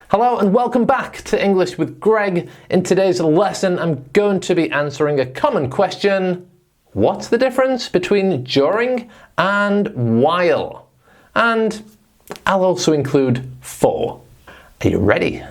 Hello and welcome back to English with Greg. In today's lesson, I'm going to be answering a common question. What's the difference between during and while? And I'll also include for. Are you ready?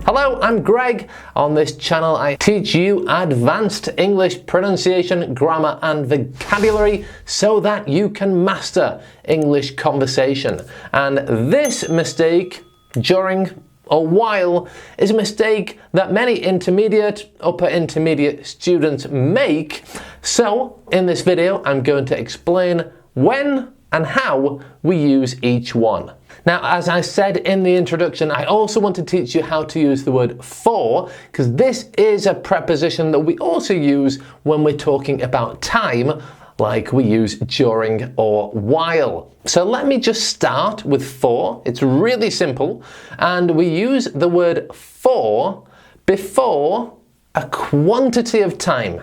Hello, I'm Greg. On this channel, I teach you advanced English pronunciation, grammar, and vocabulary so that you can master English conversation. And this mistake, during or while, is a mistake that many intermediate, upper intermediate students make. So, in this video, I'm going to explain when and how we use each one. Now, as I said in the introduction, I also want to teach you how to use the word for, because this is a preposition that we also use when we're talking about time, like we use during or while. So let me just start with for. It's really simple, and we use the word for before a quantity of time.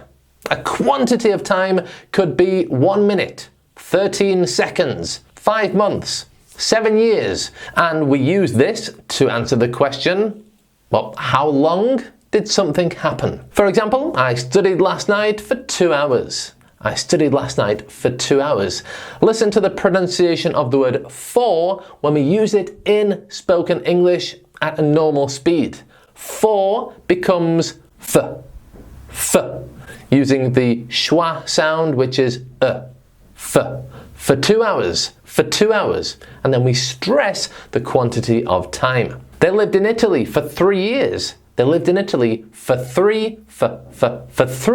A quantity of time could be 1 minute, 13 seconds, 5 months, 7 years, and we use this to answer the question, well, how long did something happen? For example, I studied last night for 2 hours. I studied last night for 2 hours. Listen to the pronunciation of the word for when we use it in spoken English at a normal speed. For becomes f, using the schwa sound, which is f. For 2 hours, for 2 hours. And then we stress the quantity of time. They lived in Italy for 3 years. They lived in Italy for 3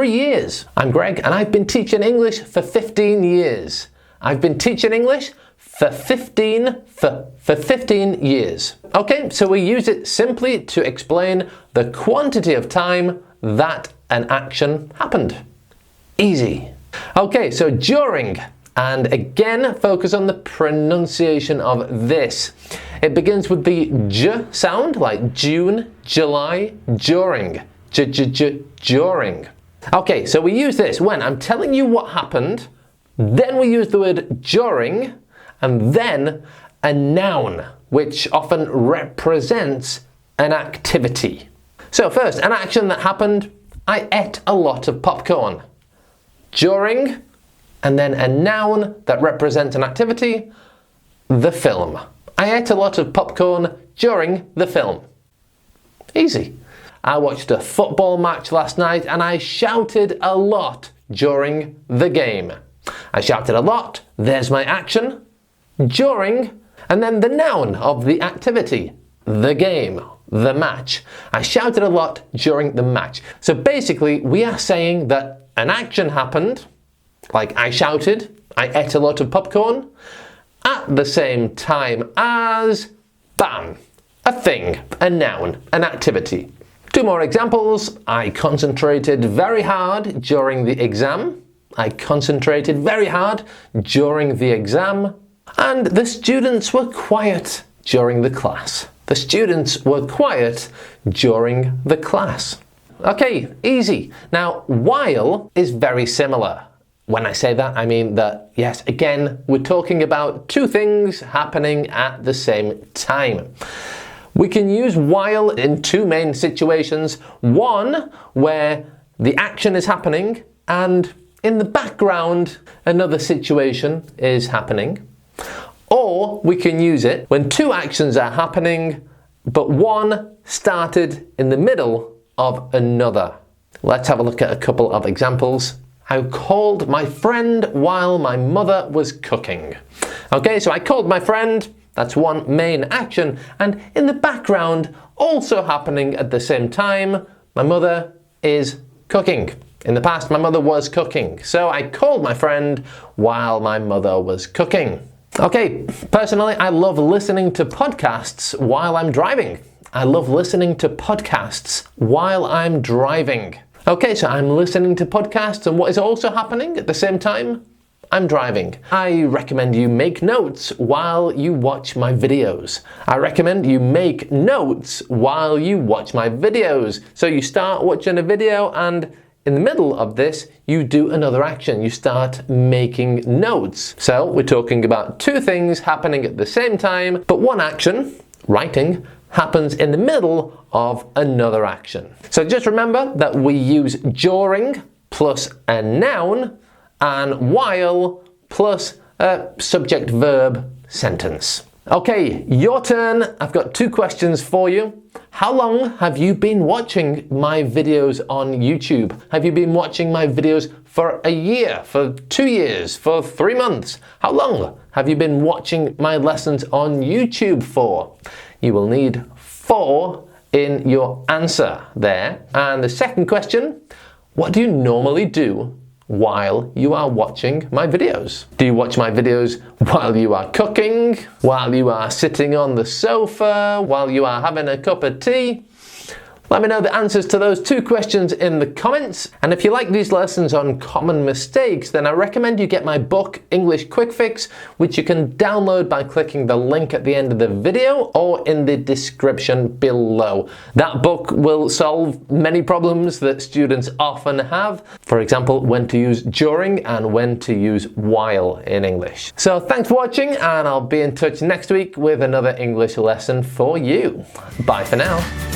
years. I'm Greg, and I've been teaching English for 15 years. I've been teaching English for 15 years. Okay, so we use it simply to explain the quantity of time that an action happened. Easy. Okay, so during. And again, focus on the pronunciation of this. It begins with the j sound, like June, July, during. During. Okay, so we use this when I'm telling you what happened, then we use the word during, and then a noun, which often represents an activity. So first, an action that happened, I ate a lot of popcorn. During, and then a noun that represents an activity, the film. I ate a lot of popcorn during the film. Easy. I watched a football match last night and I shouted a lot during the game. I shouted a lot, there's my action, during, and then the noun of the activity, the game, the match. I shouted a lot during the match. So basically, we are saying that an action happened, like I shouted, I ate a lot of popcorn, at the same time as, bam, a thing, a noun, an activity. 2 more examples. I concentrated very hard during the exam. I concentrated very hard during the exam. And the students were quiet during the class. The students were quiet during the class. Okay, easy. Now, while is very similar. When I say that, I mean that, yes, again, we're talking about 2 things happening at the same time. We can use while in 2 main situations. One, where the action is happening and in the background, another situation is happening. Or we can use it when 2 actions are happening, but one started in the middle of another. Let's have a look at a couple of examples. I called my friend while my mother was cooking. Okay, so I called my friend, that's one main action, and in the background, also happening at the same time, my mother is cooking. In the past, my mother was cooking. So I called my friend while my mother was cooking. Okay, personally, I love listening to podcasts while I'm driving. I love listening to podcasts while I'm driving. Okay, so I'm listening to podcasts, and what is also happening at the same time? I'm driving. I recommend you make notes while you watch my videos. I recommend you make notes while you watch my videos. So you start watching a video and in the middle of this, you do another action. You start making notes. So we're talking about two things happening at the same time, but one action, writing, happens in the middle of another action. So just remember that we use during plus a noun and while plus a subject-verb sentence. Okay, your turn. I've got two questions for you. How long have you been watching my videos on YouTube? Have you been watching my videos for a year, for 2 years, for 3 months? How long have you been watching my lessons on YouTube for? You will need 4 in your answer there. And the second question, what do you normally do while you are watching my videos? Do you watch my videos while you are cooking, while you are sitting on the sofa, while you are having a cup of tea? Let me know the answers to those two questions in the comments. And if you like these lessons on common mistakes, then I recommend you get my book, English Quick Fix, which you can download by clicking the link at the end of the video or in the description below. That book will solve many problems that students often have. For example, when to use during and when to use while in English. So thanks for watching, and I'll be in touch next week with another English lesson for you. Bye for now.